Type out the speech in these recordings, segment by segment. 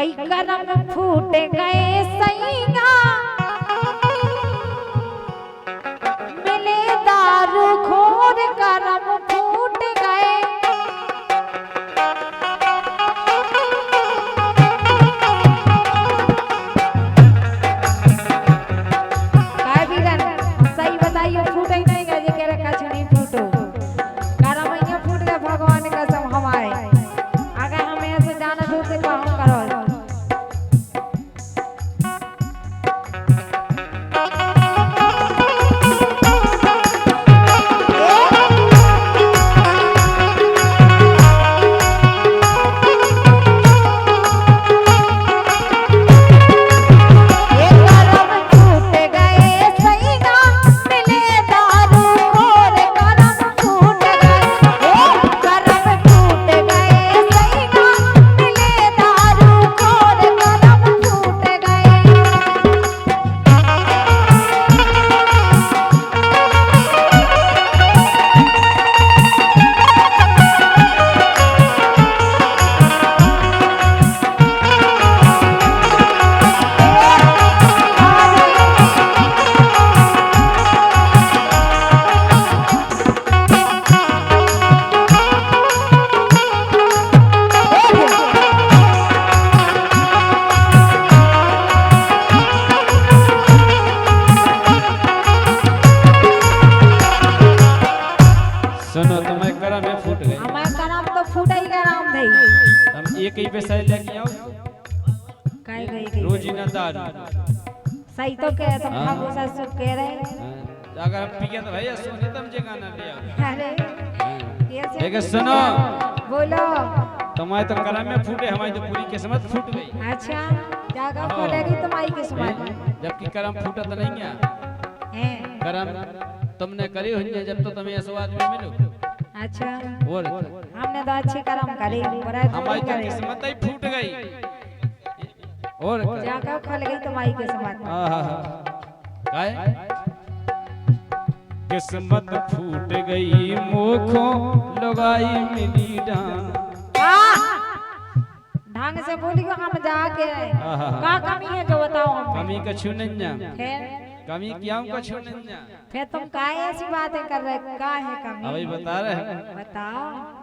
कई करम फूट गए सैया मिले दारू खोर करम फूट गए काय बीरन सही बताइए फूटे ही नहीं गए कह रखा छ नहीं फूटो करम ये फूट गए भगवान का कसम हमारे अगर हमें ऐसे जाना दूर से काम करो एक ही पे सही लेके आओ काय गई रोजीना दारू सही तो कह तुम खाओ ससुर कह रहे अगर हम पी गए तो भैया सोनी तुम जगह ना ले आओ अरे कैसे देखो सुनो बोलो तुम्हारे तो करम में फूटे हमारी तो पूरी किस्मत फूट गई अच्छा जागा फूटेगी तुम्हारी किस्मत जबकि करम फूटा तो नहीं है करम तुमने करी हुई है जब तो तुम्हें ऐसा आदमी मिलो अच्छा और हमने तो अच्छे कर्म करे बुराई तो हमारी नहीं तो करे किस्मत ही फूट गई और जाकर खुल गई तुम्हारी किस्मत काय किस्मत फूट गई मुखों लगाई मिली ढंग से बोलियो हम जाके का कमी है जो बताओ हम कमी का छुनन्या फिर कमी क्या का छुनन्या फिर तुम का ऐसी बातें कर रहे का है कमी अभी बता रहे हैं बताओ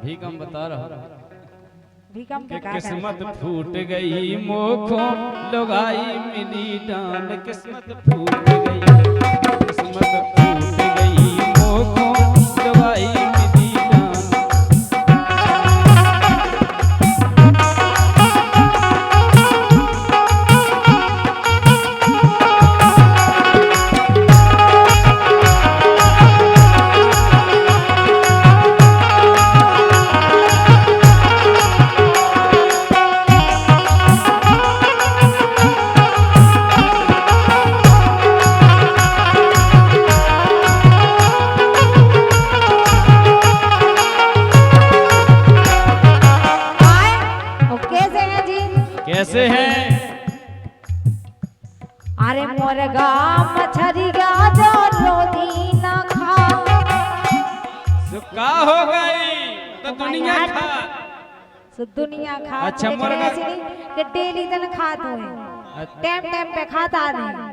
भी कम बता रहा भी कम कि का किस्मत फूट गई मुखों लगाई मिली डान किस्मत फूट गई किस्मत फूट गई मुखों लगाई मिली डान कैसे हैं अरे मोर गाम मछरिया जो रोटी ना खा सुक्का हो गई तो दुनिया खा सो दुनिया खा अच्छा मुर्गा कि डेली दिन खाते हैं टाइम टाइम पे खाता नहीं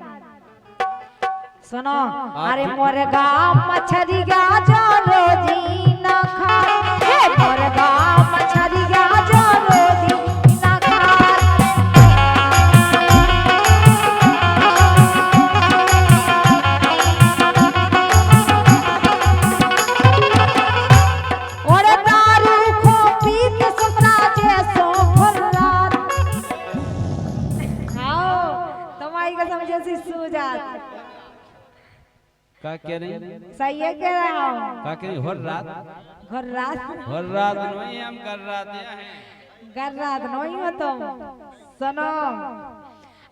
सुनो अरे मोर गाम मछरिया जो रोटी ना खा मोर गाम मछरिया जो रोटी का कह रही सही है कह रहा हूँ का कह रही हर रात नहीं हम कर रात हैं कर रात नहीं हो तुम सुनो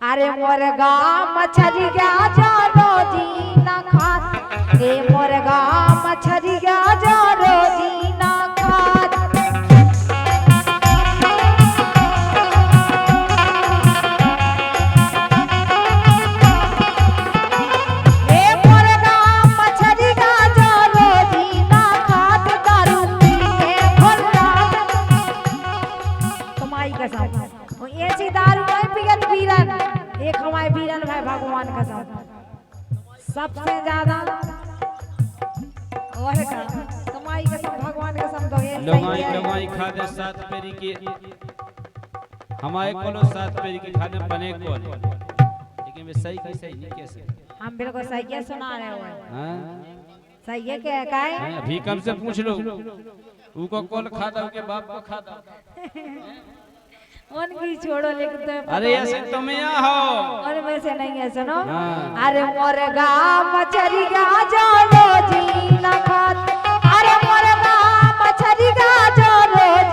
अरे मोर गाम मछरिया जो रोजी ना खा ए मोर गाम मछरिया जो रोजी ना खा कसम वो ऐसी दारू नहीं पियत वीरन, एक हमारे वीरन भाई भगवान कसम सबसे ज्यादा और का कमाई कसम भगवान कसम तो ये लोगाई लोगाई खादे सात पेरी की हमारे कोलो सात पेरी की खादे बने को, लेकिन वे सही की सही नहीं कैसे हम बिल्कुल सही है सुना रहे हो। हां सही है क्या है अभी कम से पूछ लो उको कौन खाता के बाप को खाता उनकी छोड़ो लेकिन तो अरे ऐसे तुम यहाँ हो और वैसे नहीं है सुनो। हाँ। अरे मुर्गा मछली गा जो जी ना खात, अरे मुर्गा मछली गा जो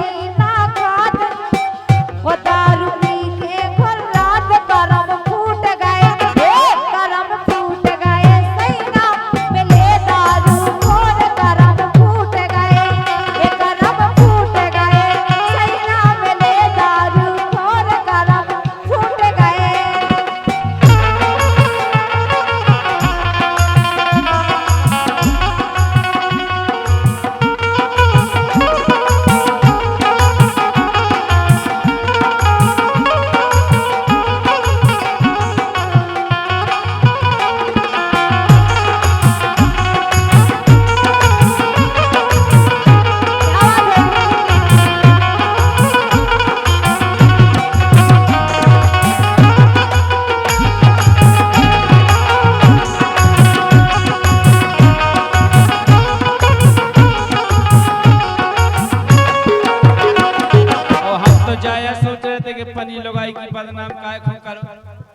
जी ना खात, वो दारू पी के खुल रात करम फूट गए, करम फूट गए सैना मिले दारू खोल करम फूट गए, करम फूट गए सैना मिले दारू खोल करम फूट गए। पनी लोगाई की बदनाम काय खो करो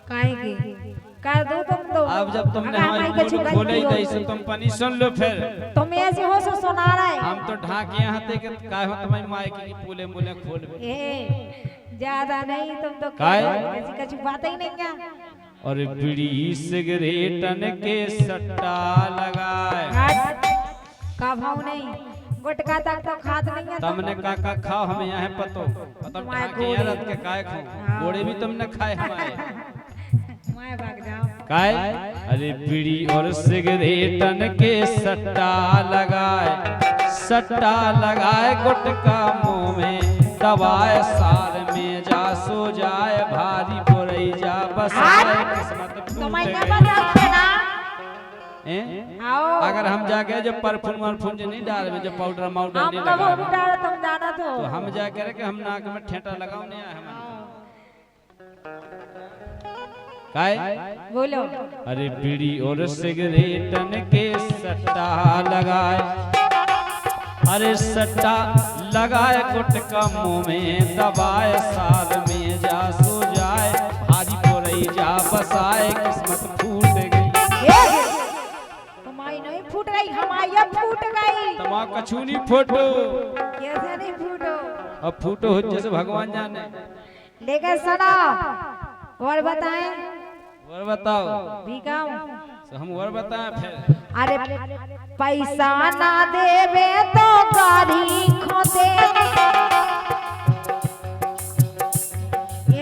काहे की कर दो तुम तो। अब जब तुमने हमारी मुंह खोले ही दई से तुम पनी सुन लो फिर तुम ऐसे हो सो सुना रहे हम तो ढाके यहाँ थे कि काय हो तुम्हारी माई की पूले मुले खोल ए ज्यादा नहीं तुम तो काय ऐसी कुछ बात ही नहीं क्या। और बीड़ी सिगरेटन के सट्टा लगाए का भाव नहीं गुटका तक तो खाद नहीं है तुमने काका खाओ हमें यहाँ पतो मतलब ढाके यहाँ रख के काय खो गोड़े भी तुमने खाए हमारे मैं भाग जाओ काय अरे बीड़ी और सिगरेटन के सट्टा लगाए गुटका मुंह में दबाए साल में जा सो जाए भारी बुरई जा बसाए किस्मत फूट अगर हम जाके जो परफ्यूम वर्फ्यूम जो नहीं डाल जो पाउडर माउडर नहीं लगा तुम जाना तो हम जाके कि हम नाक में ठेटा लगाओ नहीं आए हम काय बोलो अरे बीड़ी और सिगरेटन के सट्टा लगाए अरे सट्टा लगाए गुटका मुंह में दबाए साल में जा सो जाए भारी बोरई जा बसाए किस्मत फूट गई तुम्हारी नहीं फूट गई हमारी अब फूट गई तमाक कछु नहीं फूटो कैसे नहीं फूटो अब फूटो हो जैसे भगवान जाने लेकिन सुनो और बताएं और बताओ भीगाऊं तो हम और बताएं फिर अरे पैसा ना देवे तो गाड़ी खोदे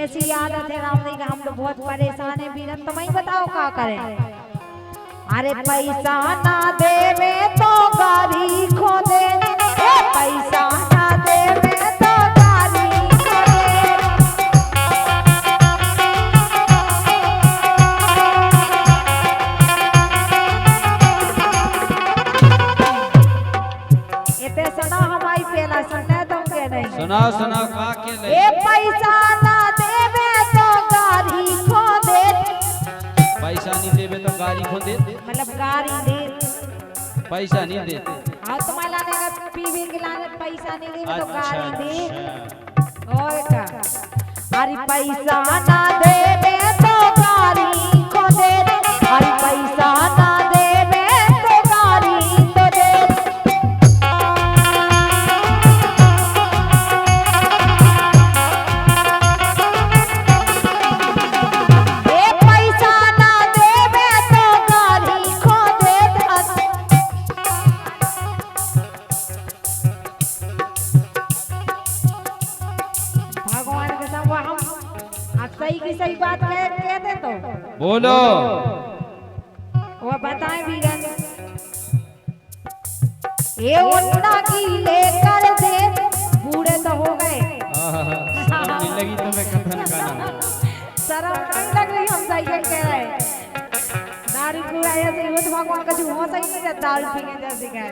ऐसी आदत है राम जी का हम लोग बहुत परेशान है बीरन तुम ही बताओ क्या करें। अरे पैसा ना देवे तो गाड़ी खोदे पैसा ना देवे तो गाड़ी खोदे इतने सुना हमारी पहला सुनने तुम के नहीं सुनाओ सुनाओ का के ले ए पैसा ना देवे तो गाड़ी खोदे पैसा नहीं देवे तो गाड़ी खो दे मतलब गाड़ी दे पैसा नहीं देते और तुम्हारे लाने का पीवी के लाने पैसा नहीं देवे तो अच्छा गाड़ी दे अच्छा और का अरे पैसा ना देवे तो गाड़ी को दे अरे पैसा ना देवे तो गाड़ी तो दे ए पैसा ना देवे तो गाड़ी को दे भगवान के संग हम आप सही की सही बात कह दे तो बोलो वो बताएं बीरन ये उन्ना की लेकर दे बूढ़े तो हो गए मिल लगी है कथन का नाम। शर्म नहीं लग रही हम सही कह रहे हैं। दारू पिया से युद्ध भगवान का जो हो सही नहीं दारू पीने जैसे कह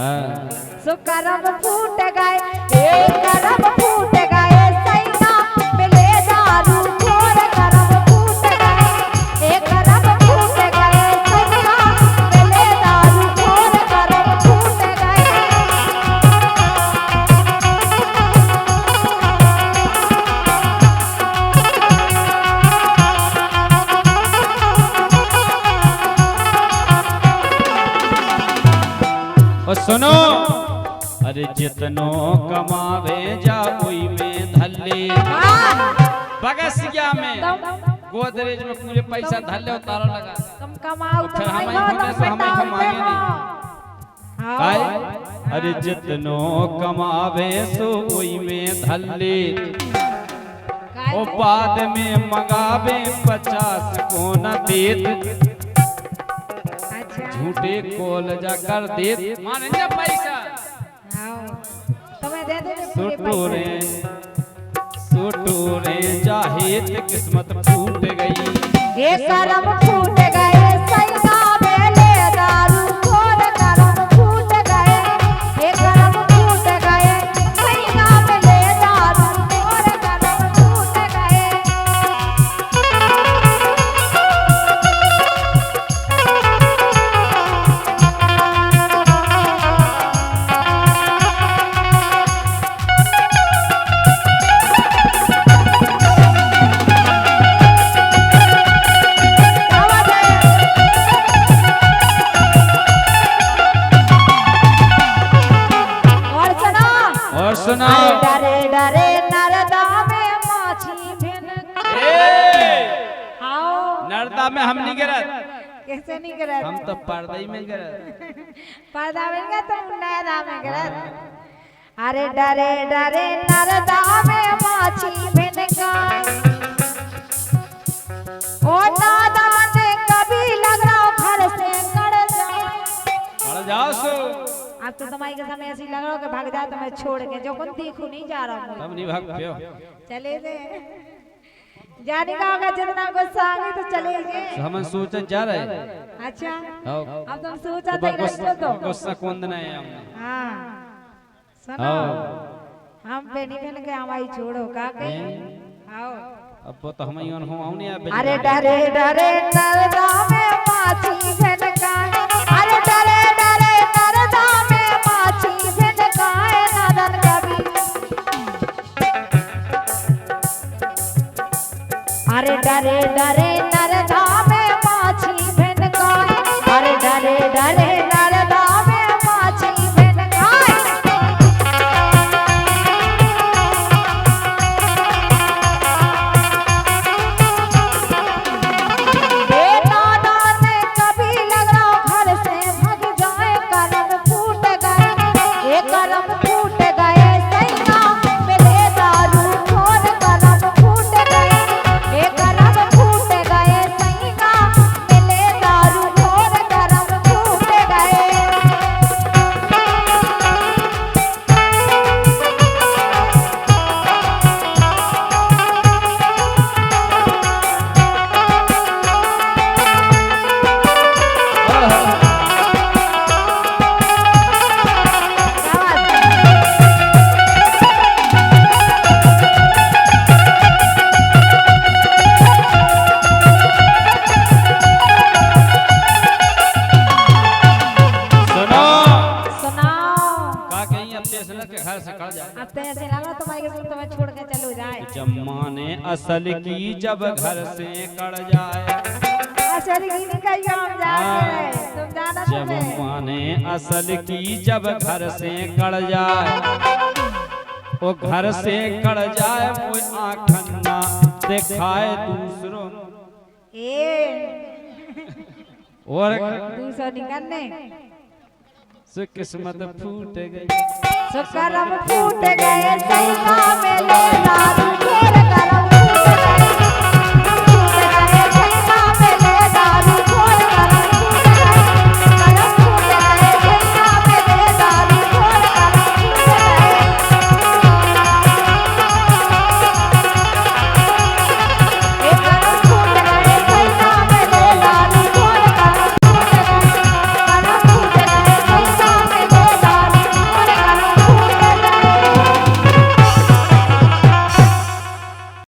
हाँ सो करम फूट गए एक करम फूट गए सैना मिले दारू छोड़ करम फूट गए एक करम फूट गए सैना मिले दारू छोड़ करम फूट गए और सुनो अरे जितनो कमावे जा कोई में धल्ले बगसिया में गोदरेज में पूरे पैसा धल्ले उतारो लगा तुम कमाओ फिर तो हम ही से हम ही कमाएंगे नहीं काय अरे जितनो कमावे सो कोई में धल्ले ओ बाद में मंगावे 50 को न देत झूठे कोल जा कर देत मान जा पैसा तुम्हें दे दे पूरे सुटूरे जाहिद किस्मत फूट गई ये करम फूट गए सैना बेले दारू छोड़ करम फूट गए ये करम फूट गए सैना बेले दारू छोड़ करम फूट गए सुनाओ डरे डरे नरदा में माछी भिन आओ नरदा में हम नहीं गिरत कैसे नहीं गिरत हम तो पर्दा ही में गिरत पर्दा में गए तुम नरदा में गिरत अरे डरे डरे नरदा में माछी भिन गए ओ नादान कभी लग रहा घर से कड़ जाओ सो अब तो तुम्हारी के समय ऐसी लग रहा हो कि भाग जा तुम्हें छोड़ के जो कौन देखू नहीं जा रहा हूँ तब नहीं भाग पियो चले दे जाने का होगा जितना गुस्सा आ गई तो चले गए हम सोच जा रहे अच्छा आओ अब तुम सोचा था कि गुस्सा कौन देना है हमने हाँ सुनो हम पे नहीं बन के हमारी छोड़ो का कहीं आओ अब तो हम ही हो नहीं अरे डरे डरे नरदा में माछी भटकाए अरे डरे डरे नरदा में माछी भटकाए नादन कभी अरे डरे डरे नरदा में माछी भटकाए अरे डरे डरे नरदा में माछी भटकाए जम्माने असल की जब घर से कड़ जाए जम्माने असल की जब घर से कड़ जाए वो घर से कड़ जाए वो आँखन ना दिखाए दूसरों और दूसरों निकलने से किस्मत फूट गई करम फूट गए सैया में ले